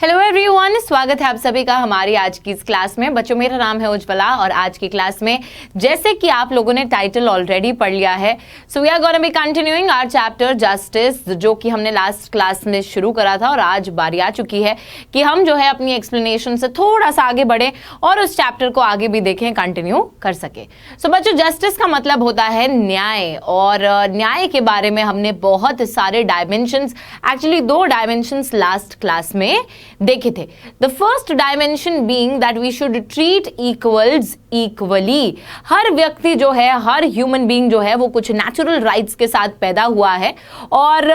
Hello everyone, स्वागत है आप सभी का हमारी आज की इस क्लास में। बच्चों, मेरा नाम है उज्ज्वला और आज की क्लास में जैसे कि आप लोगों ने टाइटल ऑलरेडी पढ़ लिया है, so we are gonna be continuing our chapter justice, जो कि हमने लास्ट क्लास में शुरू करा था और आज बारी आ चुकी है कि हम जो है अपनी एक्सप्लेनेशन से थोड़ा सा आगे बढ़े और उस चैप्टर को आगे भी देखें, कंटिन्यू कर सके। सो बच्चों, जस्टिस का मतलब होता है न्याय, और न्याय के बारे में हमने बहुत सारे dimensions, actually 2 dimensions last class में देखे थे। The first dimension being that we should treat equals equally. हर व्यक्ति जो है, हर ह्यूमन बीइंग जो है, वो कुछ नेचुरल राइट्स के साथ पैदा हुआ है और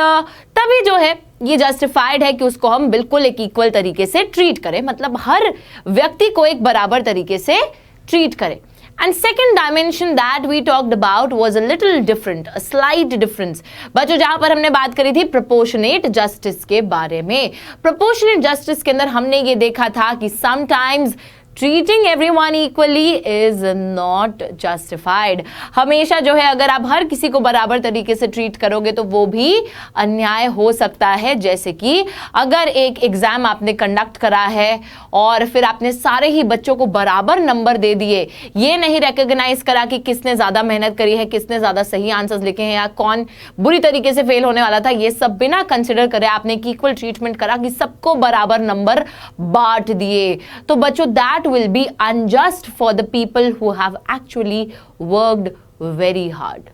तभी जो है ये जस्टिफाइड है कि उसको हम बिल्कुल एक इक्वल तरीके से ट्रीट करें, मतलब हर व्यक्ति को एक बराबर तरीके से ट्रीट करें। And second dimension that we talked about was a little different, a slight difference. बच्चों, जहां पर हमने बात करी थी proportionate justice के बारे में। proportionate justice के अंदर हमने ये देखा था कि sometimes treating everyone equally is not justified। हमेशा जो है अगर आप हर किसी को बराबर तरीके से ट्रीट करोगे तो वो भी अन्याय हो सकता है। जैसे कि अगर एक एग्जाम आपने कंडक्ट करा है और फिर आपने सारे ही बच्चों को बराबर नंबर दे दिए, ये नहीं रिकॉग्नाइज करा कि किसने ज्यादा मेहनत करी है, किसने ज्यादा सही आंसर्स लिखे हैं या कौन बुरी तरीके से फेल होने वाला था, ये सब बिना कंसिडर करे आपने इक्वल ट्रीटमेंट करा कि सबको बराबर नंबर बांट दिए, तो बच्चों that will be unjust for the people who have actually worked very hard,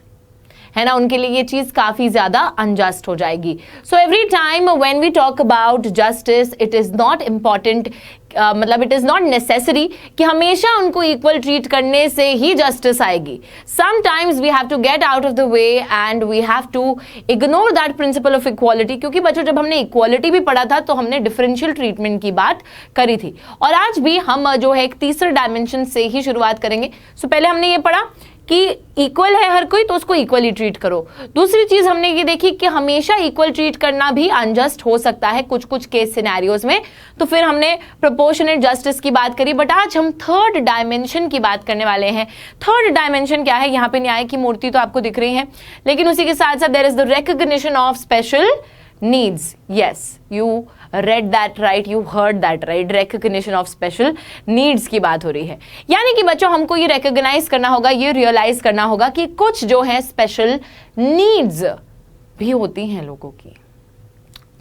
है ना। उनके लिए ये चीज काफी ज्यादा अनजस्ट हो जाएगी। So every time when we talk about justice, it is not important, मतलब इट इज नॉट नेसेसरी कि हमेशा उनको इक्वल ट्रीट करने से ही जस्टिस आएगी। Sometimes we have to get out of the way and we have to ignore that principle of equality, क्योंकि बच्चों जब हमने इक्वालिटी भी पढ़ा था तो हमने डिफरेंशियल ट्रीटमेंट की बात करी थी, और आज भी हम जो है एक तीसरे डायमेंशन से ही शुरुआत करेंगे। सो पहले हमने ये पढ़ा कि इक्वल है हर कोई तो उसको इक्वली ट्रीट करो। दूसरी चीज हमने ये देखी कि हमेशा इक्वल ट्रीट करना भी अनजस्ट हो सकता है कुछ कुछ केस सिनेरियोज में, तो फिर हमने प्रोपोर्शनेट जस्टिस की बात करी। बट आज हम थर्ड डायमेंशन की बात करने वाले हैं। थर्ड डायमेंशन क्या है? यहाँ पे न्याय की मूर्ति तो आपको दिख रही है, लेकिन उसी के साथ साथ there is the recognition of special needs. Yes, you read that right, you heard that right, recognition of special needs की बात हो रही है। यानी कि बच्चों हमको ये recognize करना होगा, ये realize करना होगा कि कुछ जो है special needs भी होती हैं लोगों की।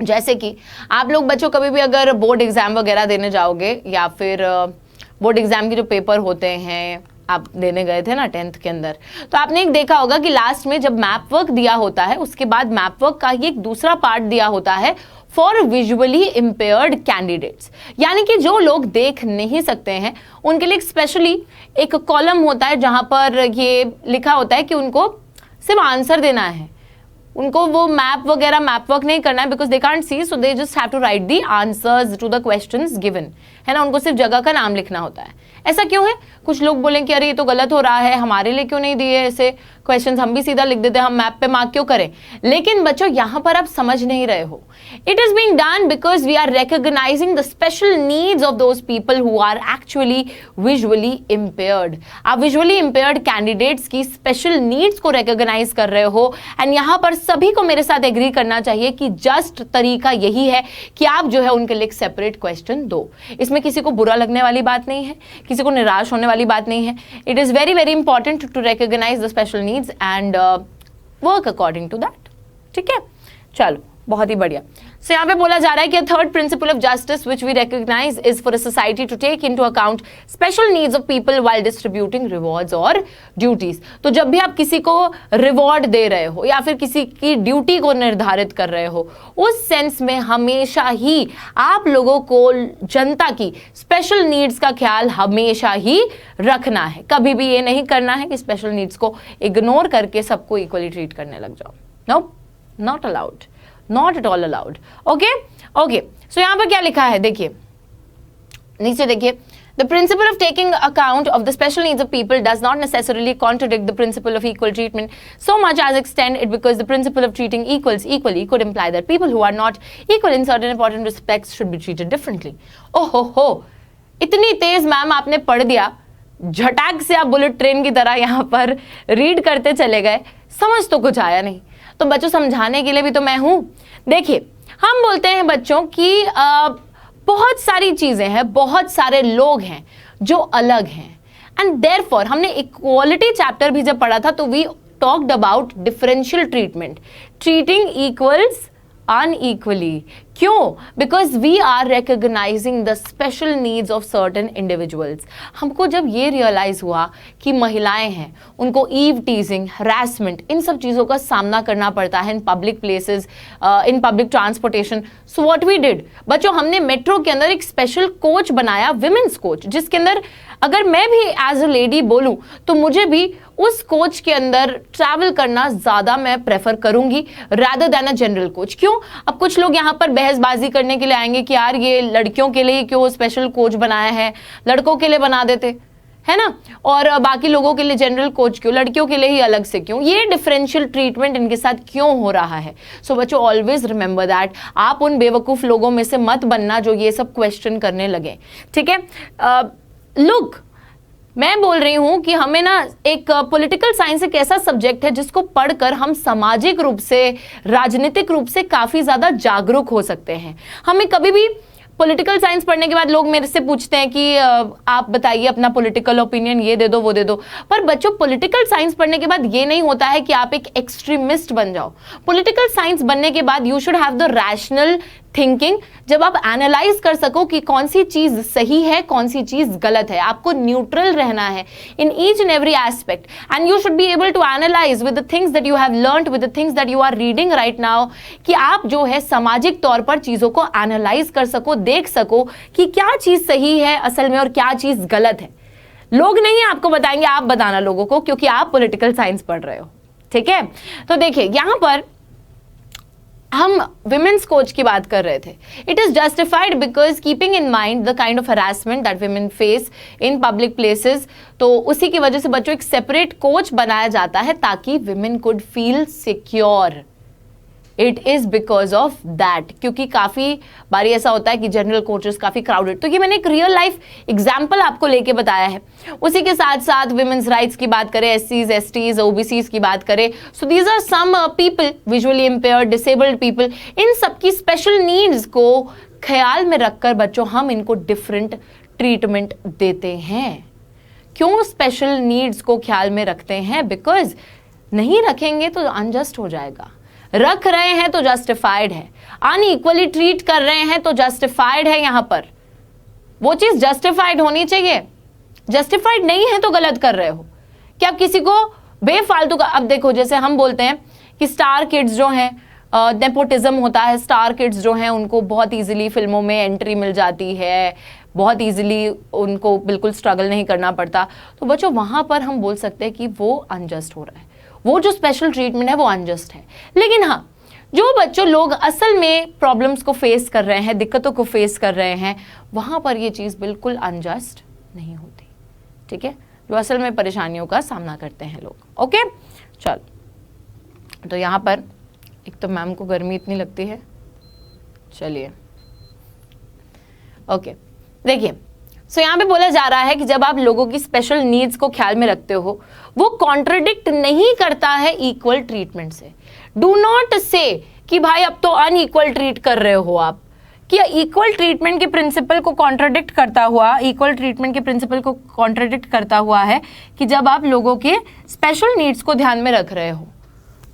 जैसे कि आप लोग बच्चों कभी भी अगर बोर्ड एग्जाम वगैरह देने जाओगे या फिर बोर्ड एग्जाम के जो पेपर होते हैं आप देने गए थे ना 10th के अंदर, तो आपने एक देखा होगा कि लास्ट में जब मैप वर्क दिया होता है उसके बाद मैप वर्क का ही एक दूसरा पार्ट दिया होता है फॉर विजुअली इम्पेयर्ड कैंडिडेट्स, यानी कि जो लोग देख नहीं सकते हैं उनके लिए स्पेशली एक कॉलम होता है जहां पर ये लिखा होता है कि उनको सिर्फ आंसर देना है, उनको वो मैप वर्क नहीं करना है, because they can't see, so they just have to write the answers to the questions given, है ना। उनको सिर्फ जगह का नाम लिखना होता है। ऐसा क्यों है? कुछ लोग बोलें कि अरे ये तो गलत हो रहा है, हमारे लिए क्यों नहीं दिए ऐसे क्वेश्चंस, हम भी सीधा लिख देते हैं, हम मैप पे मार्क क्यों करें। लेकिन बच्चों यहाँ पर आप समझ नहीं रहे हो, it is being done because we are recognising the special needs of those people who are actually visually impaired. आप विजुअली इम्पेयर्ड कैंडिडेट्स की स्पेशल नीड्स को रिकॉग्नाइज कर रहे हो, एंड यहाँ पर सभी को मेरे साथ एग्री करना चाहिए कि जस्ट तरीका यही है कि आप जो है उनके लिए सेपरेट क्वेश्चन दो। इसमें किसी को बुरा लगने वाली बात नहीं है, किसी को निराश होने वाली बात नहीं है। It is very very important to recognise the special needs and work according to that. ठीक है, चलो बहुत ही बढ़िया। सो यहाँ पे बोला जा रहा है कि third principle of justice which we recognise is for a society to take into account special needs of people while distributing rewards और ड्यूटीज। तो जब भी आप किसी को रिवॉर्ड दे रहे हो या फिर किसी की ड्यूटी को निर्धारित कर रहे हो, उस सेंस में हमेशा ही आप लोगों को जनता की स्पेशल नीड्स का ख्याल हमेशा ही रखना है। कभी भी ये नहीं करना है कि स्पेशल नीड्स को इग्नोर करके सबको इक्वली ट्रीट करने लग जाओ। No, not allowed, not at all allowed. Okay okay, so यहां पर क्या लिखा है देखिए, नीचे देखिए, The principle of taking account of the special needs of people does not necessarily contradict the principle of equal treatment so much as extend it, because the principle of treating equals equally could imply that people who are not equal in certain important respects should be treated differently. Oh ho, इतनी तेज ma'am आपने पढ़ दिया, झटाक से आप bullet train की तरह यहाँ पर रीड करते चले गए, समझ तो कुछ आया नहीं। तो बच्चों समझाने के लिए भी तो मैं हूं। देखिए हम बोलते हैं बच्चों की बहुत सारी चीजें हैं, बहुत सारे लोग हैं जो अलग हैं। एंड देयरफॉर हमने इक्वालिटी चैप्टर भी जब पढ़ा था तो we talked about differential treatment, treating equals unequally. क्यों? Because we are recognising the special needs of certain individuals. हमको जब ये रियलाइज हुआ कि महिलाएं हैं, उनको ईव टीजिंग, हरासमेंट, इन सब चीज़ों का सामना करना पड़ता है in public places, in public transportation. So what we did, बच्चों, हमने मेट्रो के अंदर एक स्पेशल कोच बनाया, विमेंस कोच, जिसके अंदर अगर मैं भी एज अ लेडी बोलूं तो मुझे भी उस कोच के अंदर ट्रैवल करना ज्यादा मैं प्रेफर करूंगी rather than a general coach. क्यों? अब कुछ लोग यहाँ पर बहसबाजी करने के लिए आएंगे कि यार ये लड़कियों के लिए क्यों स्पेशल कोच बनाया है, लड़कों के लिए बना देते, है ना, और बाकी लोगों के लिए जनरल कोच क्यों, लड़कियों के लिए ही अलग से क्यों, ये डिफरेंशियल ट्रीटमेंट इनके साथ क्यों हो रहा है। सो बच्चों, ऑलवेज रिमेंबर दैट, आप उन बेवकूफ लोगों में से मत बनना जो ये सब क्वेश्चन करने लगे, ठीक है। लुक, मैं बोल रही हूं कि हमें ना एक पॉलिटिकल साइंस एक ऐसा सब्जेक्ट है जिसको पढ़कर हम सामाजिक रूप से, राजनीतिक रूप से काफी ज्यादा जागरूक हो सकते हैं। हमें कभी भी पॉलिटिकल साइंस पढ़ने के बाद लोग मेरे से पूछते हैं कि आप बताइए अपना पॉलिटिकल ओपिनियन, ये दे दो वो दे दो। पर बच्चों, पॉलिटिकल साइंस पढ़ने के बाद ये नहीं होता है कि आप एक एक्सट्रीमिस्ट बन जाओ। पॉलिटिकल साइंस बनने के बाद you should have the rational thinking, जब आप एनालाइज कर सको कि कौन सी चीज सही है, कौन सी चीज गलत है। आपको न्यूट्रल रहना है in each and every aspect, and you should be able to analyse with the things that you have learned, with the things that you are reading right now, कि आप जो है सामाजिक तौर पर चीजों को एनालाइज कर सको, देख सको कि क्या चीज सही है असल में और क्या चीज गलत है। लोग नहीं आपको बताएंगे, आप बताना लोगों को, क्योंकि आप पॉलिटिकल साइंस पढ़ रहे हो, ठीक है। तो देखिए, यहां पर हम विमेन्स कोच की बात कर रहे थे। It is justified because keeping in mind the kind of harassment that women face in public places, तो उसी की वजह से बच्चों एक सेपरेट कोच बनाया जाता है ताकि women could feel secure. It is because of that, क्योंकि काफी बारी ऐसा होता है कि जनरल कोचेस काफी क्राउडेड। तो ये मैंने एक रियल लाइफ एग्जांपल आपको लेके बताया है। उसी के साथ साथ विमेन्स राइट्स की बात करें, एससीज, एसटीज, ओबीसीज की बात करें, so these are some people, visually impaired, disabled people, इन सबकी स्पेशल नीड्स को ख्याल में रखकर बच्चों हम इनको डिफरेंट ट्रीटमेंट देते हैं। क्यों स्पेशल नीड्स को ख्याल में रखते हैं? बिकॉज नहीं रखेंगे तो अनजस्ट हो जाएगा, रख रहे हैं तो जस्टिफाइड है, अनइक्वली ट्रीट कर रहे हैं तो जस्टिफाइड है। यहां पर वो चीज जस्टिफाइड होनी चाहिए, जस्टिफाइड नहीं है तो गलत कर रहे हो। कि आप किसी को बेफालतू का, अब देखो जैसे हम बोलते हैं कि स्टार किड्स जो हैं, नेपोटिज्म होता है, स्टार किड्स जो हैं उनको बहुत इजीली फिल्मों में एंट्री मिल जाती है, बहुत इजीली उनको बिल्कुल स्ट्रगल नहीं करना पड़ता। तो बच्चों, वहां पर हम बोल सकते हैं कि वो अनजस्ट हो रहा है, वो जो स्पेशल ट्रीटमेंट है वो अनजस्ट है। लेकिन हाँ, जो बच्चों लोग असल में प्रॉब्लम्स को फेस कर रहे हैं, दिक्कतों को फेस कर रहे हैं, वहां पर ये चीज बिल्कुल अनजस्ट नहीं होती, ठीक है, जो असल में परेशानियों का सामना करते हैं लोग। ओके, चलो, तो यहां पर एक तो मैम को गर्मी इतनी लगती है, चलिए ओके, देखिए, सो यहाँ पे बोला जा रहा है कि जब आप लोगों की स्पेशल नीड्स को ख्याल में रखते हो, वो कॉन्ट्रडिक्ट नहीं करता है इक्वल ट्रीटमेंट से। डू नॉट से कि भाई अब तो अनइक्वल ट्रीट कर रहे हो आप, कि इक्वल ट्रीटमेंट के प्रिंसिपल को कॉन्ट्रडिक्ट करता हुआ, इक्वल ट्रीटमेंट के प्रिंसिपल को कॉन्ट्रडिक्ट करता हुआ है कि जब आप लोगों के स्पेशल नीड्स को ध्यान में रख रहे हो।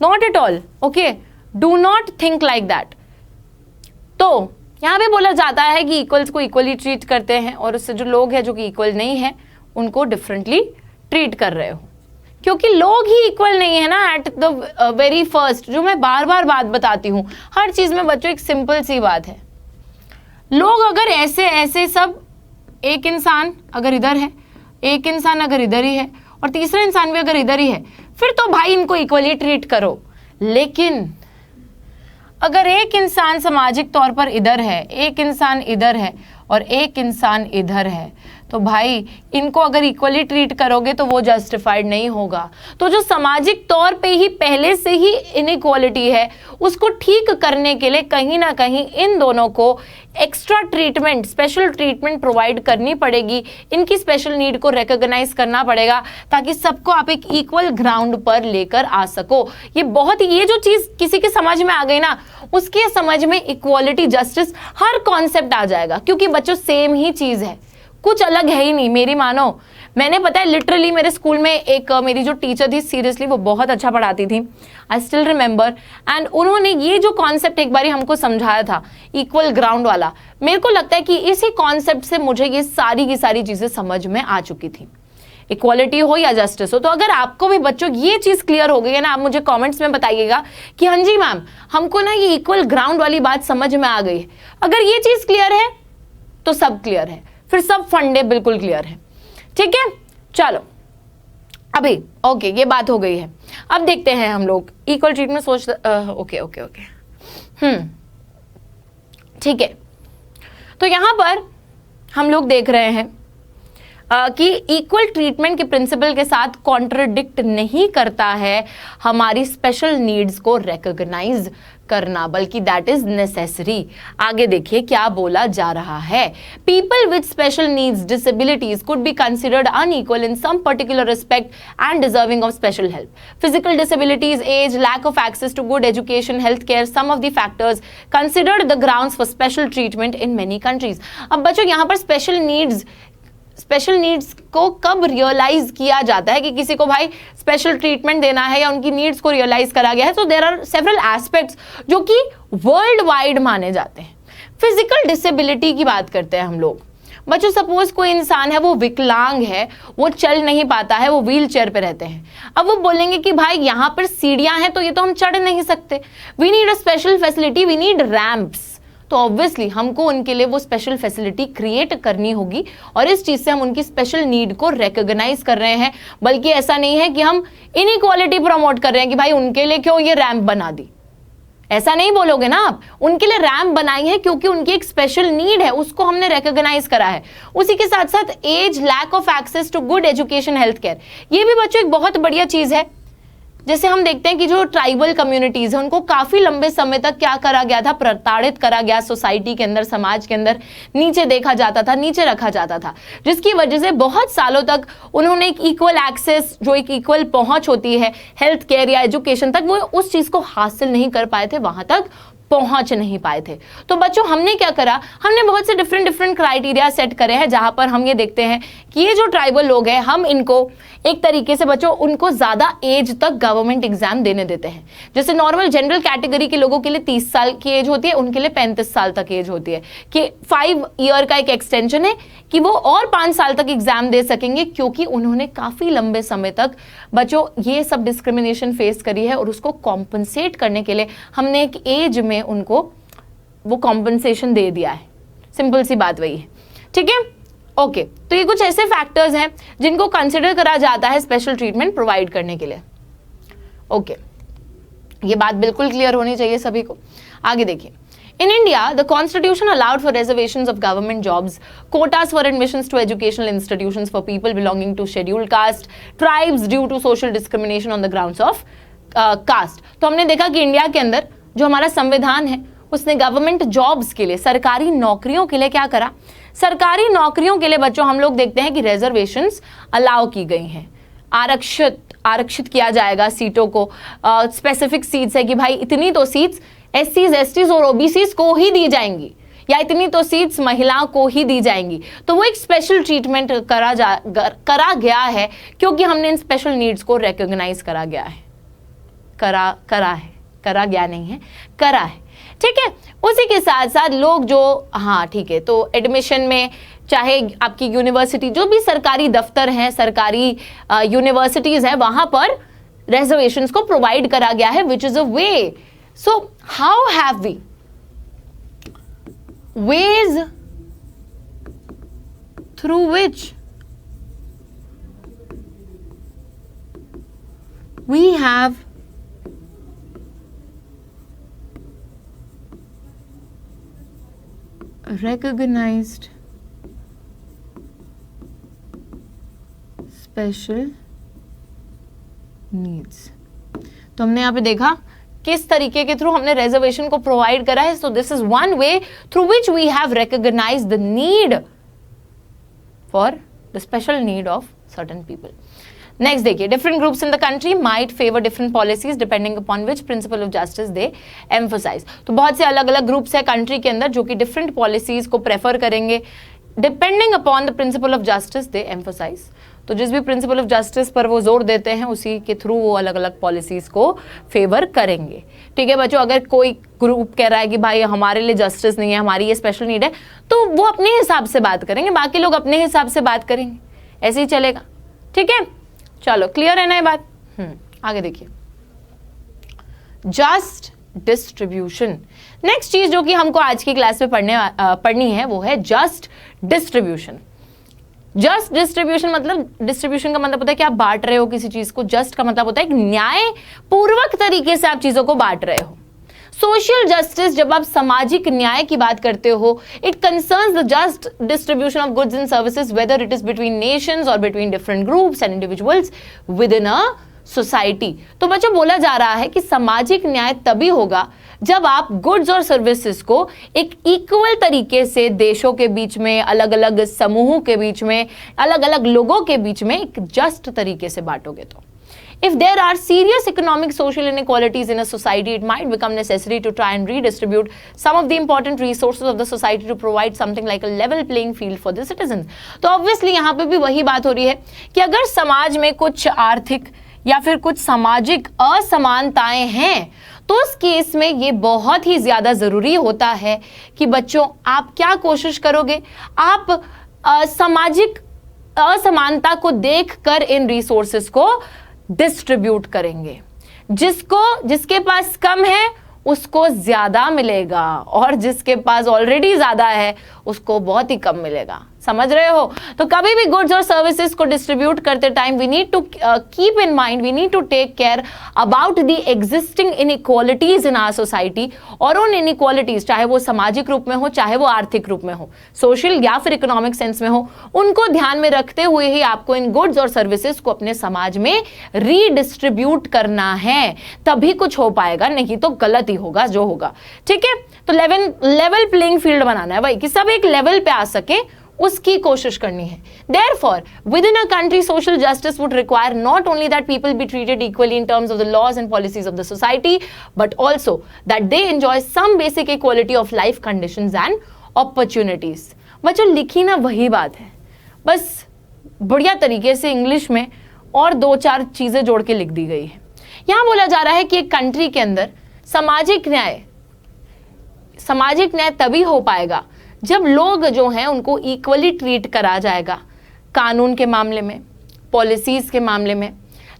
Not at all, okay, do not think like that. तो यहाँ पे बोला जाता है कि इक्वल्स को इक्वली ट्रीट करते हैं, और उससे जो लोग हैं जो कि इक्वल नहीं है उनको डिफरेंटली ट्रीट कर रहे हो, क्योंकि लोग ही इक्वल नहीं है ना एट द वेरी फर्स्ट। जो मैं बार बार बात बताती हूँ हर चीज में बच्चों, एक सिंपल सी बात है, लोग अगर ऐसे ऐसे सब, एक इंसान अगर इधर है, एक इंसान अगर इधर ही है, और तीसरा इंसान भी अगर इधर ही है, फिर तो भाई इनको इक्वली ट्रीट करो। लेकिन अगर एक इंसान सामाजिक तौर पर इधर है, एक इंसान इधर है, और एक इंसान इधर है, तो भाई इनको अगर इक्वली ट्रीट करोगे तो वो जस्टिफाइड नहीं होगा। तो जो सामाजिक तौर पे ही पहले से ही इनइक्वालिटी है उसको ठीक करने के लिए कहीं ना कहीं इन दोनों को extra treatment, special treatment provide करनी पड़ेगी, इनकी स्पेशल नीड को रिकॉग्नाइज करना पड़ेगा ताकि सबको आप एक इक्वल ग्राउंड पर लेकर आ सको। ये जो चीज किसी के समझ में आ गई ना, उसके समझ में इक्वालिटी, जस्टिस, हर कॉन्सेप्ट आ जाएगा, क्योंकि बच्चों सेम ही चीज है, कुछ अलग है ही नहीं। मेरी मानो, मैंने पता है लिटरली मेरे स्कूल में एक मेरी जो टीचर थी, सीरियसली वो बहुत अच्छा पढ़ाती थी, आई स्टिल रिमेंबर, एंड उन्होंने ये जो कॉन्सेप्ट एक बारी हमको समझाया था, इक्वल ग्राउंड वाला, मेरे को लगता है कि इसी कॉन्सेप्ट से मुझे ये सारी की सारी चीजें समझ में आ चुकी थी, इक्वालिटी हो या जस्टिस हो। तो अगर आपको भी बच्चों ये चीज क्लियर हो गई है ना, आप मुझे कमेंट्स में बताइएगा कि हाँ जी मैम, हमको ना ये इक्वल ग्राउंड वाली बात समझ में आ गई है। अगर ये चीज क्लियर है तो सब क्लियर है, फिर सब फंडे बिल्कुल क्लियर है। ठीक है, चलो अभी ओके, ये बात हो गई है। अब देखते हैं हम लोग equal treatment okay okay okay ठीक है। तो यहां पर हम लोग देख रहे हैं कि इक्वल ट्रीटमेंट के प्रिंसिपल के साथ कॉन्ट्रडिक्ट नहीं करता है हमारी स्पेशल नीड्स को रिकॉग्नाइज करना, बल्कि दैट इज नेसेसरी। आगे देखिए क्या बोला जा रहा है। People with special needs, disabilities could be considered unequal in some particular respect and deserving of special help. Physical disabilities, age, lack of access to good education, health care, some of the factors considered the grounds for special treatment in many countries. अब बच्चों यहाँ पर special needs को कब realise किया जाता है कि किसी को भाई स्पेशल ट्रीटमेंट देना है या उनकी नीड्स को रियलाइज करा गया है? तो देयर आर सेवरल एस्पेक्ट्स जो कि वर्ल्ड वाइड माने जाते हैं। फिजिकल डिसेबिलिटी की बात करते हैं हम लोग। बच्चों सपोज कोई इंसान है, वो विकलांग है, वो चल नहीं पाता है, वो व्हील चेयर पे रहते हैं। अब वो बोलेंगे कि भाई यहाँ पर सीढ़ियां हैं तो ये तो हम चढ़ नहीं सकते, we need a special facility, we need ramps. तो ऑब्वियसली हमको उनके लिए वो स्पेशल फैसिलिटी क्रिएट करनी होगी, और इस चीज से हम उनकी स्पेशल नीड को रिकॉग्नाइज कर रहे हैं। बल्कि ऐसा नहीं है कि हम इनइक्वालिटी प्रमोट कर रहे हैं कि भाई उनके लिए क्यों ये रैंप बना दी, ऐसा नहीं बोलोगे ना आप। उनके लिए रैंप बनाई है क्योंकि उनकी एक स्पेशल नीड है, उसको हमने रिकॉग्नाइज करा है। उसी के साथ साथ age, lack of access to good education, health care, ये भी बच्चों एक बहुत बढ़िया चीज है। जैसे हम देखते हैं कि जो ट्राइबल कम्युनिटीज है उनको काफी लंबे समय तक क्या करा गया था, प्रताड़ित करा गया, सोसाइटी के अंदर, समाज के अंदर नीचे देखा जाता था, नीचे रखा जाता था, जिसकी वजह से बहुत सालों तक उन्होंने एक इक्वल एक्सेस, जो एक इक्वल पहुंच होती है हेल्थ केयर या एजुकेशन तक, वो उस चीज को हासिल नहीं कर पाए थे, वहां तक पहुंच नहीं पाए थे। तो बच्चों हमने क्या करा, हमने बहुत से डिफरेंट क्राइटेरिया सेट करे हैं, जहां पर हम ये देखते हैं कि ये जो ट्राइबल लोग हैं, हम इनको एक तरीके से बच्चों उनको ज्यादा एज तक गवर्नमेंट एग्जाम देने देते हैं। जैसे नॉर्मल जनरल कैटेगरी के लोगों के लिए 30 साल की एज होती है, उनके लिए 35 साल तक एज होती है, कि 5 ईयर का एक एक्सटेंशन है कि वो और 5 साल तक एग्जाम दे सकेंगे, क्योंकि उन्होंने काफी लंबे समय तक बच्चों ये सब डिस्क्रिमिनेशन फेस करी है, और उसको कॉम्पनसेट करने के लिए हमने एक एज में उनको वो कॉम्पनसेशन दे दिया है। सिंपल सी बात वही है। ठीक है, ओके। तो ये कुछ ऐसे फैक्टर्स हैं जिनको कंसिडर करा जाता है स्पेशल ट्रीटमेंट प्रोवाइड करने के लिए। ओके, ये बात बिल्कुल क्लियर होनी चाहिए सभी को। आगे देखिए, in India, the constitution allowed for reservations of government jobs, quotas for admissions to educational institutions for people belonging to scheduled caste, tribes due to social discrimination on the grounds of caste। तो हमने देखा कि India के अंदर जो हमारा संविधान है, उसने गवर्नमेंट जॉब्स के लिए, सरकारी नौकरियों के लिए क्या करा, सरकारी नौकरियों के लिए बच्चों हम लोग देखते हैं कि रिजर्वेशंस अलाउ की गई हैं, आरक्षित किया जाएगा सीटों को। स्पेसिफिक सीट्स है कि भाई इतनी तो सीट्स एससीज, एसटीज और ओबीसीज को ही दी जाएंगी, या इतनी तो सीट्स महिलाओं को ही दी जाएंगी। तो वो एक स्पेशल ट्रीटमेंट करा गया है, क्योंकि हमने इन स्पेशल नीड्स को रिकॉग्नाइज करा गया है, करा गया नहीं है, करा है। ठीक है, उसी के साथ साथ लोग जो, हाँ ठीक है, तो एडमिशन में चाहे आपकी यूनिवर्सिटी, जो भी सरकारी दफ्तर हैं, सरकारी यूनिवर्सिटीज हैं, वहां पर रिजर्वेशंस को प्रोवाइड करा गया है, which is a way. So how have we ways through which we have recognized special needs. तो हमने यहाँ पे देखा किस तरीके के थ्रू हमने रिजर्वेशन को प्रोवाइड करा है। So this is one way through which we have recognise the need for the special need of certain people. Next देखिए, different groups in the country might favour different policies depending upon which principle of justice they emphasise. तो बहुत से अलग अलग groups है country के अंदर जो कि डिफरेंट पॉलिसीज को प्रेफर करेंगे depending upon the principle of justice they emphasise. तो जिस भी प्रिंसिपल ऑफ जस्टिस पर वो जोर देते हैं उसी के थ्रू वो अलग अलग पॉलिसीज को फेवर करेंगे। ठीक है बच्चों, अगर कोई ग्रुप कह रहा है कि भाई हमारे लिए जस्टिस नहीं है, हमारी ये स्पेशल नीड है, तो वो अपने हिसाब से बात करेंगे, बाकी लोग अपने हिसाब से बात करेंगे, ऐसे ही चलेगा। ठीक है, चलो क्लियर है ना ये बात। आगे देखिए, जस्ट डिस्ट्रीब्यूशन। नेक्स्ट चीज जो कि हमको आज की क्लास में पढ़नी है वो है जस्ट डिस्ट्रीब्यूशन। जस्ट डिस्ट्रीब्यूशन मतलब, डिस्ट्रीब्यूशन का मतलब होता है कि आप बांट रहे हो किसी चीज को, जस्ट का मतलब होता है कि न्याय पूर्वक तरीके से आप चीजों को बांट रहे हो। सोशल जस्टिस, जब आप सामाजिक न्याय की बात करते हो, it concerns the just distribution of goods and services whether it is between nations or between different groups and individuals within a society. तो बच्चों बोला जा रहा है कि सामाजिक न्याय तभी होगा जब आप गुड्स और सर्विसेज को एक इक्वल तरीके से देशों के बीच में, अलग अलग समूहों के बीच में, अलग अलग लोगों के बीच में एक जस्ट तरीके से बांटोगे। तो if there are serious economic social inequalities in a society, it might become necessary to try and redistribute some of the important resources of the society to provide something like a level playing field for the citizens। तो obviously यहाँ पे भी वही बात हो रही है कि अगर समाज में कुछ आर्थिक या फिर कुछ सामाजिक असमानताएं हैं तो उस केस में ये बहुत ही ज्यादा जरूरी होता है कि बच्चों आप क्या कोशिश करोगे, आप सामाजिक असमानता को देखकर इन रिसोर्सेस को डिस्ट्रीब्यूट करेंगे। जिसके पास कम है उसको ज्यादा मिलेगा और जिसके पास ऑलरेडी ज्यादा है उसको बहुत ही कम मिलेगा। समझ रहे हो? तो कभी भी गुड्स और सर्विसेज को डिस्ट्रीब्यूट करते time we need to keep in mind, we need to take care about the existing inequalities in our society. और उन इनइक्वालिटीज चाहे वो सामाजिक रूप में हो, चाहे वो आर्थिक रूप में हो, सोशल या फिर इकोनॉमिक सेंस में हो, उनको ध्यान में रखते हुए ही आपको इन गुड्स और सर्विसेज को अपने समाज में रीडिस्ट्रीब्यूट करना है, तभी कुछ हो पाएगा, नहीं तो गलत ही होगा जो होगा। ठीक है, तो लेवल प्लेइंग फील्ड बनाना है भाई, कि सब एक लेवल पे आ सके, उसकी कोशिश करनी है। Therefore, within a country, social justice would require not only that people be treated equally in terms of the laws and policies of the society, but also that they enjoy some basic equality of life conditions and opportunities। बच्चों लिखी ना वही बात है, बस बढ़िया तरीके से इंग्लिश में और दो चार चीजें जोड़ के लिख दी गई है। यहां बोला जा रहा है कि एक कंट्री के अंदर सामाजिक न्याय तभी हो पाएगा जब लोग जो हैं उनको इक्वली ट्रीट करा जाएगा, कानून के मामले में, पॉलिसीज के मामले में,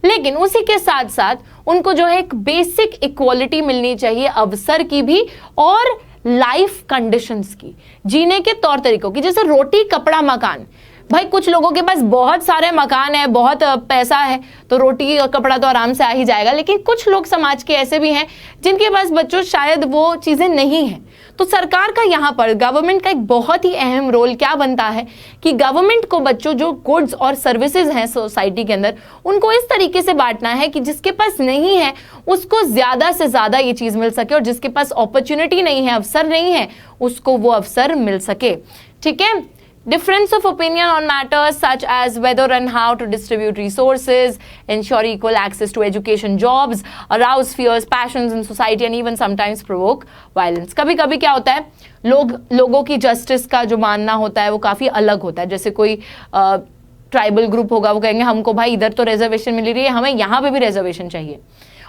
लेकिन उसी के साथ साथ उनको जो है एक बेसिक इक्वलिटी मिलनी चाहिए, अवसर की भी और लाइफ कंडीशंस की, जीने के तौर तरीकों की। जैसे रोटी कपड़ा मकान, भाई कुछ लोगों के पास बहुत सारे मकान है, बहुत पैसा है, तो रोटी और कपड़ा तो आराम से आ ही जाएगा, लेकिन कुछ लोग समाज के ऐसे भी हैं जिनके पास बच्चों शायद वो चीजें नहीं हैं। तो सरकार का यहाँ पर, गवर्नमेंट का एक बहुत ही अहम रोल क्या बनता है कि गवर्नमेंट को बच्चों जो गुड्स और सर्विसेज हैं सोसाइटी के अंदर, उनको इस तरीके से बांटना है कि जिसके पास नहीं है उसको ज्यादा से ज्यादा ये चीज मिल सके, और जिसके पास अपॉर्चुनिटी नहीं है, अवसर नहीं है, उसको वो अवसर मिल सके। ठीक है, difference of opinion on matters such as whether and how to distribute resources, ensure equal access to education, jobs, arouse fears, passions in society and even sometimes provoke violence। कभी कभी क्या होता है, लोगों की जस्टिस का जो मानना होता है वो काफी अलग होता है। जैसे कोई ट्राइबल ग्रुप होगा, वो कहेंगे हमको भाई इधर तो रिजर्वेशन मिल रही है, हमें यहाँ पे भी रिजर्वेशन चाहिए,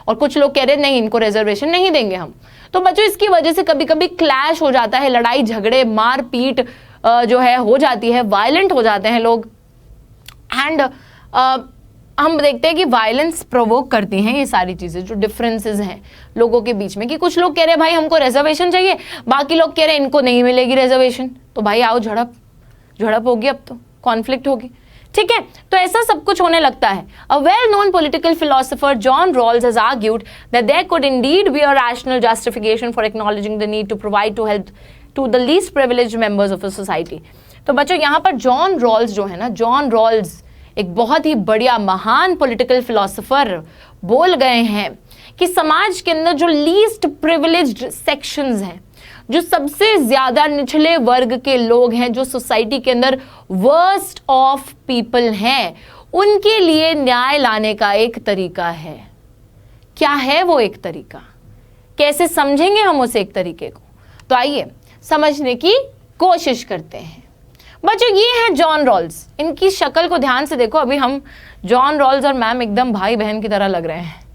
और कुछ लोग कह रहे हैं नहीं, इनको रिजर्वेशन नहीं देंगे हम। तो बच्चों इसकी वजह से कभी कभी क्लैश हो जाता है, लड़ाई झगड़े मारपीट जो है हो जाती है, वायलेंट हो जाते हैं लोग, एंड हम देखते हैं कि वायलेंस प्रोवोक करती हैं ये सारी चीजें, जो डिफरेंसेस हैं लोगों के बीच में, कि कुछ लोग कह रहे हैं भाई हमको रिजर्वेशन चाहिए, बाकी लोग कह रहे हैं इनको नहीं मिलेगी रिजर्वेशन, तो भाई आओ झड़प होगी, अब तो कॉन्फ्लिक्ट होगी। ठीक है, तो ऐसा सब कुछ होने लगता है। A well known political philosopher John Rawls has argued that there could indeed be a rational justification for acknowledging the need to provide to help to the least privileged members of a society. तो बच्चों यहाँ पर John Rawls जो है ना, John Rawls एक बहुत ही बढ़िया महान पॉलिटिकल फिलोसोफर बोल गए हैं कि समाज के अंदर जो लीस्ट प्रिविलेज्ड सेक्शंस हैं, जो सबसे ज्यादा निचले वर्ग के लोग हैं, जो सोसाइटी के अंदर वर्स्ट ऑफ पीपल हैं, उनके लिए न्याय लाने का एक तरीका है। क्या है वो एक तरीका? कैसे समझेंगे हम उस एक तरीके को? तो आइए समझने की कोशिश करते हैं। बच्चों ये है जॉन रॉल्स। इनकी शक्ल को ध्यान से देखो। अभी हम जॉन रॉल्स और मैम एकदम भाई बहन की तरह लग रहे हैं।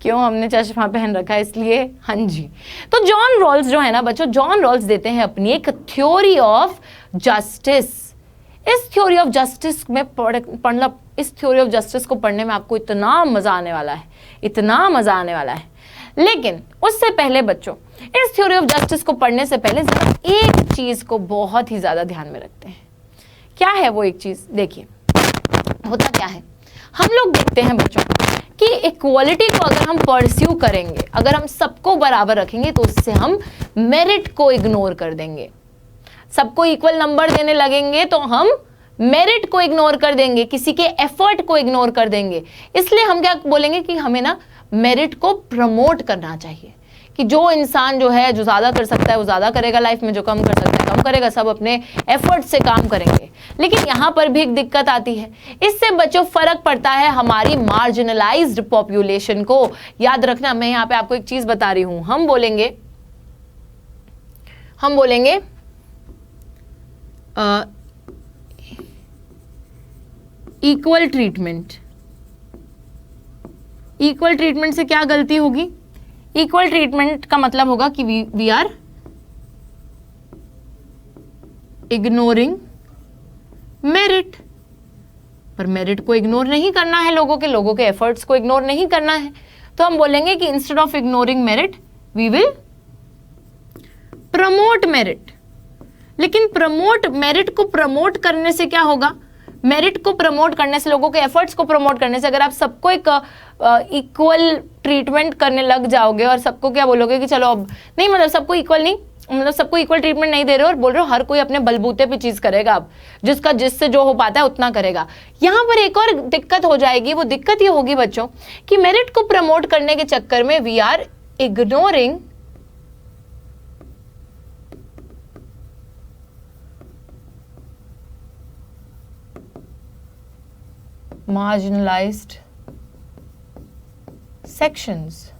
क्यों? हमने चश्मा पहन रखा है इसलिए। हाँ जी। तो जॉन रॉल्स जो है ना बच्चों, जॉन रॉल्स देते हैं अपनी एक थ्योरी ऑफ जस्टिस। इस थ्योरी ऑफ जस्टिस में इस थ्योरी ऑफ जस्टिस को पढ़ने में आपको इतना मजा आने वाला है, इतना मजा आने वाला है। लेकिन उससे पहले बच्चों, इस थ्योरी ऑफ जस्टिस को पढ़ने से पहले जरा एक चीज को बहुत ही ज्यादा ध्यान में रखते हैं। क्या है वो एक चीज? देखिए होता क्या है, हम लोग देखते हैं बच्चों कि इक्वालिटी को अगर हम परस्यू करेंगे, अगर हम सबको बराबर रखेंगे, तो उससे हम मेरिट को इग्नोर कर देंगे। सबको इक्वल नंबर देने लगेंगे तो हम मेरिट को इग्नोर कर देंगे, किसी के एफर्ट को इग्नोर कर देंगे। इसलिए हम क्या बोलेंगे कि हमें ना मेरिट को प्रमोट करना चाहिए, कि जो इंसान जो है, जो ज्यादा कर सकता है वो ज्यादा करेगा लाइफ में, जो कम कर सकता है कम करेगा, सब अपने एफर्ट से काम करेंगे। लेकिन यहां पर भी एक दिक्कत आती है। इससे बच्चों फर्क पड़ता है हमारी मार्जिनलाइज्ड पॉपुलेशन को। याद रखना, मैं यहां पे आपको एक चीज बता रही हूं। हम बोलेंगे इक्वल ट्रीटमेंट। इक्वल ट्रीटमेंट से क्या गलती होगी? इक्वल ट्रीटमेंट का मतलब होगा कि वी आर इग्नोरिंग मेरिट। पर मेरिट को इग्नोर नहीं करना है, लोगों के एफर्ट्स को इग्नोर नहीं करना है। तो हम बोलेंगे कि instead of ignoring merit we will promote merit. लेकिन मेरिट को प्रमोट करने से क्या होगा? मेरिट को प्रमोट करने से, लोगों के एफर्ट्स को प्रमोट करने से, अगर आप सबको एक इक्वल ट्रीटमेंट करने लग जाओगे और सबको क्या बोलोगे कि चलो अब नहीं, मतलब सबको इक्वल नहीं, मतलब सबको इक्वल ट्रीटमेंट नहीं दे रहे हो और बोल रहे हो हर कोई अपने बलबूते पे चीज करेगा, अब जिससे जो हो पाता है उतना करेगा। यहां पर एक और दिक्कत हो जाएगी। वो दिक्कत ये होगी बच्चों कि मेरिट को प्रमोट करने के चक्कर में we are ignoring marginalized sections.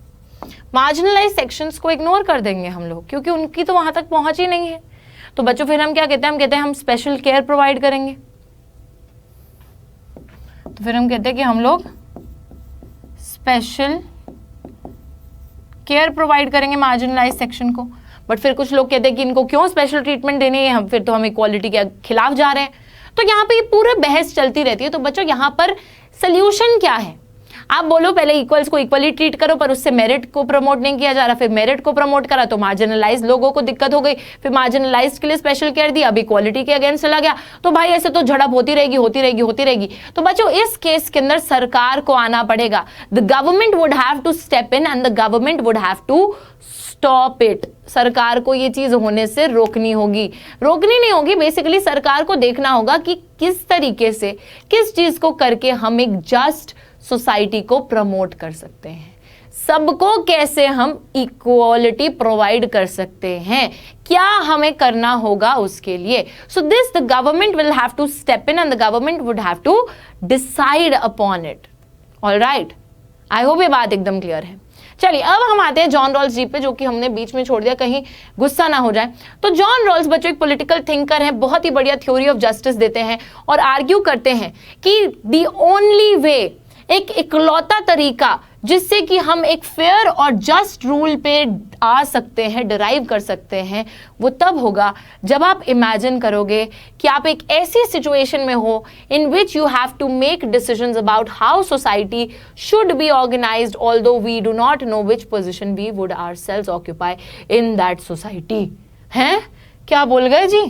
Marginalized sections को इग्नोर कर देंगे हम लोग, क्योंकि उनकी तो वहां तक पहुंच ही नहीं है। तो बच्चों फिर हम क्या कहते हैं? हम कहते हैं हम स्पेशल केयर प्रोवाइड करेंगे। तो फिर हम कहते हैं कि हम लोग स्पेशल केयर प्रोवाइड करेंगे मार्जिनलाइज्ड सेक्शन को। बट फिर कुछ लोग कहते हैं कि इनको क्यों स्पेशल ट्रीटमेंट देनी है, हम फिर तो हम इक्वालिटी के खिलाफ जा रहे हैं। तो यहाँ पे ये पूरा बहस चलती रहती है। तो बच्चों यहाँ पर सोल्यूशन क्या है? आप बोलो पहले इक्वल्स को इक्वली ट्रीट करो, पर उससे मेरिट को प्रमोट नहीं किया जा रहा। फिर मेरिट को प्रमोट करा तो मार्जिनलाइज लोगों को दिक्कत हो गई, फिर मार्जिनलाइज के लिए स्पेशल केयर दी, अब इक्वालिटी के अगेंस्ट चला गया। तो भाई ऐसे तो झड़प होती रहेगी। तो बच्चों इस केस के अंदर सरकार को आना पड़ेगा। The government would have to step in and the government would have to stop it. सरकार को ये चीज होने से रोकनी नहीं होगी। बेसिकली सरकार को देखना होगा कि किस तरीके से, किस चीज को करके हम एक जस्ट सोसाइटी को प्रमोट कर सकते हैं, सबको कैसे हम इक्वालिटी प्रोवाइड कर सकते हैं, क्या हमें करना होगा उसके लिए। So this the government will have to step in and the government would have to decide upon it. Alright, I hope ये बात एकदम क्लियर है। चलिए अब हम आते हैं जॉन रॉल्स जी पे, जो कि हमने बीच में छोड़ दिया, कहीं गुस्सा ना हो जाए। तो जॉन रॉल्स बच्चों एक पॉलिटिकल थिंकर हैं, बहुत ही बढ़िया थ्योरी ऑफ जस्टिस देते हैं और आर्ग्यू करते हैं कि द ओनली वे, एक इकलौता तरीका जिससे कि हम एक फेयर और जस्ट रूल पे आ सकते हैं, डिराइव कर सकते हैं, वो तब होगा जब आप इमेजिन करोगे कि आप एक ऐसी सिचुएशन में हो in which you have to make decisions about how society should be organised, although we do not know which position we would ourselves occupy in that society. हैं, क्या बोल गए जी?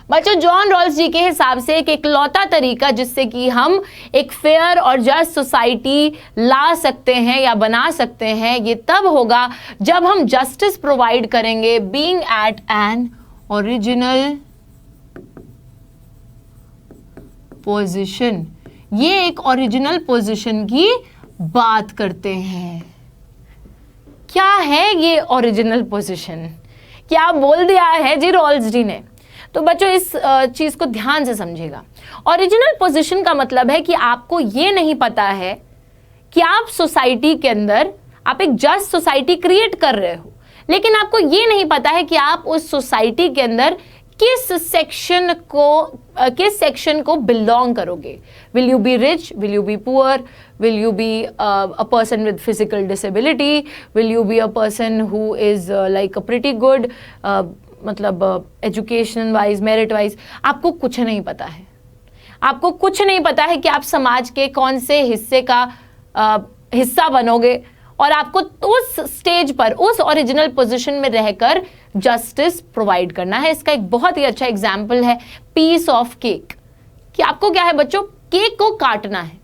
बच्चों जॉन रॉल्स जी के हिसाब से एक इकलौता तरीका जिससे कि हम एक फेयर और जस्ट सोसाइटी ला सकते हैं या बना सकते हैं, ये तब होगा जब हम जस्टिस प्रोवाइड करेंगे being at an original position, ये एक ओरिजिनल पोजीशन की बात करते हैं। क्या है ये ओरिजिनल पोजीशन? क्या बोल दिया है जी रॉल्स जी ने? तो बच्चों इस चीज को ध्यान से समझिएगा। ओरिजिनल पोजीशन का मतलब है कि आपको ये नहीं पता है कि आप सोसाइटी के अंदर आप एक जस्ट सोसाइटी क्रिएट कर रहे हो, लेकिन आपको ये नहीं पता है कि आप उस सोसाइटी के अंदर किस सेक्शन को बिलोंग करोगे। Will you be rich, will you be poor, will you be a person with physical disability, will you be a person who is like a pretty good, मतलब एजुकेशन वाइज, मेरिट वाइज आपको कुछ नहीं पता है। आपको कुछ नहीं पता है कि आप समाज के कौन से हिस्से का हिस्सा बनोगे, और आपको उस स्टेज पर उस ओरिजिनल पोजीशन में रहकर जस्टिस प्रोवाइड करना है। इसका एक बहुत ही अच्छा एग्जाम्पल है पीस ऑफ केक, कि आपको क्या है बच्चों, केक को काटना है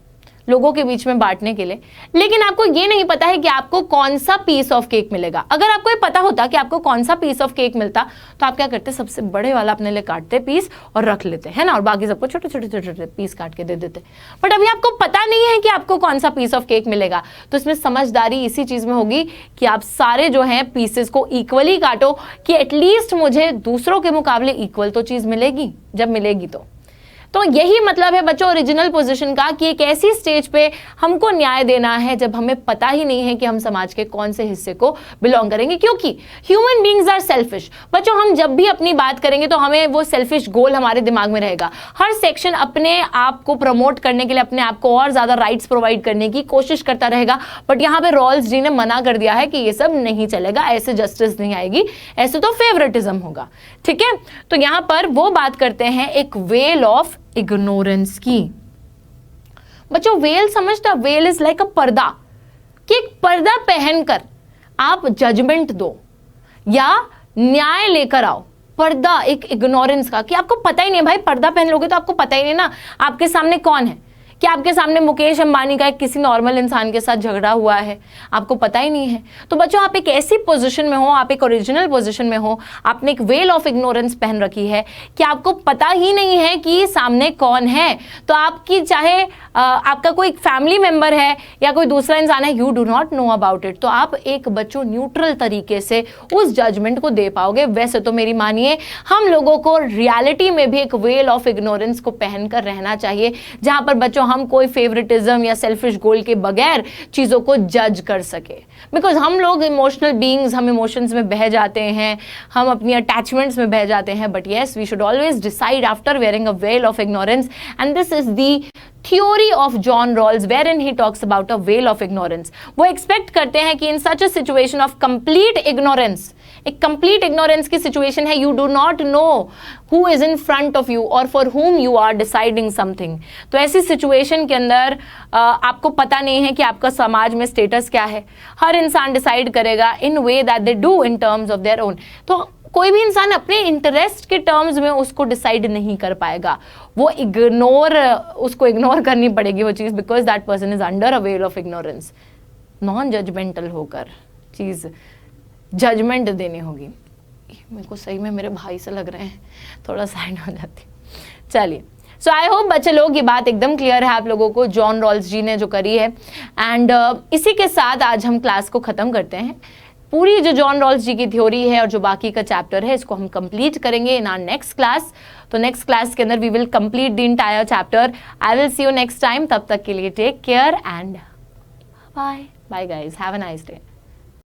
लोगों के बीच में बांटने के लिए, लेकिन आपको ये नहीं पता है कि आपको कौन सा पीस ऑफ केक मिलेगा। अगर आपको ये पता होता कि आपको कौन सा पीस ऑफ केक मिलता तो आप क्या करते, सबसे बड़े वाला अपने लिए काटते पीस और रख लेते हैं ना, और बाकी सबको छोटे छोटे छोटे छोटे पीस काट के दे देते। बट अभी आपको पता नहीं है कि आपको कौन सा पीस ऑफ केक मिलेगा, तो इसमें समझदारी इसी चीज में होगी कि आप सारे जो है पीसेस को इक्वली काटो, कि एटलीस्ट मुझे दूसरों के मुकाबले इक्वल तो चीज मिलेगी, जब मिलेगी तो यही मतलब है बच्चों ओरिजिनल पोजीशन का, कि एक ऐसी स्टेज पे हमको न्याय देना है जब हमें पता ही नहीं है कि हम समाज के कौन से हिस्से को बिलोंग करेंगे। क्योंकि ह्यूमन बीइंग्स आर सेल्फिश। बच्चों हम जब भी अपनी बात करेंगे तो हमें वो सेल्फिश गोल हमारे दिमाग में रहेगा। हर सेक्शन अपने आप को प्रमोट करने के लिए, अपने आप को और ज्यादा राइट्स प्रोवाइड करने की कोशिश करता रहेगा। बट यहाँ पे रॉल्स जी ने मना कर दिया है कि ये सब नहीं चलेगा, ऐसे जस्टिस नहीं आएगी, ऐसे तो फेवरेटिज्म होगा। ठीक है, तो यहाँ पर वो बात करते हैं एक वेल ऑफ इग्नोरेंस की। बच्चों वेल समझता, वेल इज लाइक अ पर्दा, कि एक पर्दा पहनकर आप जजमेंट दो या न्याय लेकर आओ। पर्दा एक इग्नोरेंस का, कि आपको पता ही नहीं भाई, पर्दा पहन लोगे तो आपको पता ही नहीं ना आपके सामने कौन है, कि आपके सामने मुकेश अंबानी का किसी नॉर्मल इंसान के साथ झगड़ा हुआ है, आपको पता ही नहीं है। तो बच्चों आप एक ऐसी पोजीशन में हो, आप एक ओरिजिनल पोजीशन में हो, आपने एक वेल ऑफ इग्नोरेंस पहन रखी है कि आपको पता ही नहीं है कि सामने कौन है। तो आपकी चाहे आपका कोई फैमिली मेंबर है या कोई दूसरा इंसान है, you do not know about it, तो आप एक बच्चों न्यूट्रल तरीके से उस जजमेंट को दे पाओगे। वैसे तो मेरी मानिए हम लोगों को रियलिटी में भी एक वेल ऑफ इग्नोरेंस को पहनकर रहना चाहिए, जहां पर बच्चों हम कोई फेवरेटिज्म या सेल्फिश गोल के बगैर चीजों को जज कर सके। बिकॉज हम लोग इमोशनल बीइंग्स, हम इमोशंस में बह जाते हैं, हम अपनी अटैचमेंट्स में बह जाते हैं। But yes, we should always decide after wearing a veil of ignorance, and this is the theory of John Rawls wherein he talks about a veil of ignorance. वो expect करते हैं कि in such a situation of complete ignorance, एक complete ignorance की situation है, you do not know who is in front of you or for whom you are deciding something. तो ऐसी situation के अंदर आपको पता नहीं है कि आपका समाज में status क्या है। हर इंसान decide करेगा in way that they do in terms of their own. तो कोई भी इंसान अपने इंटरेस्ट के टर्म्स में उसको डिसाइड नहीं कर पाएगा, वो उसको इग्नोर करनी पड़ेगी वो चीज़, because that person is under a veil of ignorance. Non judgemental होकर चीज़ जजमेंट देनी होगी। मेरे को सही में मेरे भाई से लग रहे हैं, थोड़ा साइड हो जाती। चलिए, सो आई होप बच्चे लोग ये बात एकदम क्लियर है आप लोगों को, जॉन रॉल्स जी ने जो करी है। एंड इसी के साथ आज हम क्लास को ख़त्म करते हैं। पूरी जो जॉन रॉल्स जी की थ्योरी है और जो बाकी का चैप्टर है, इसको हम कंप्लीट करेंगे इन आवर नेक्स्ट क्लास। तो नेक्स्ट क्लास के अंदर we will complete the entire chapter. I will see you next time. तब तक के लिए take care and bye bye guys, have a nice day.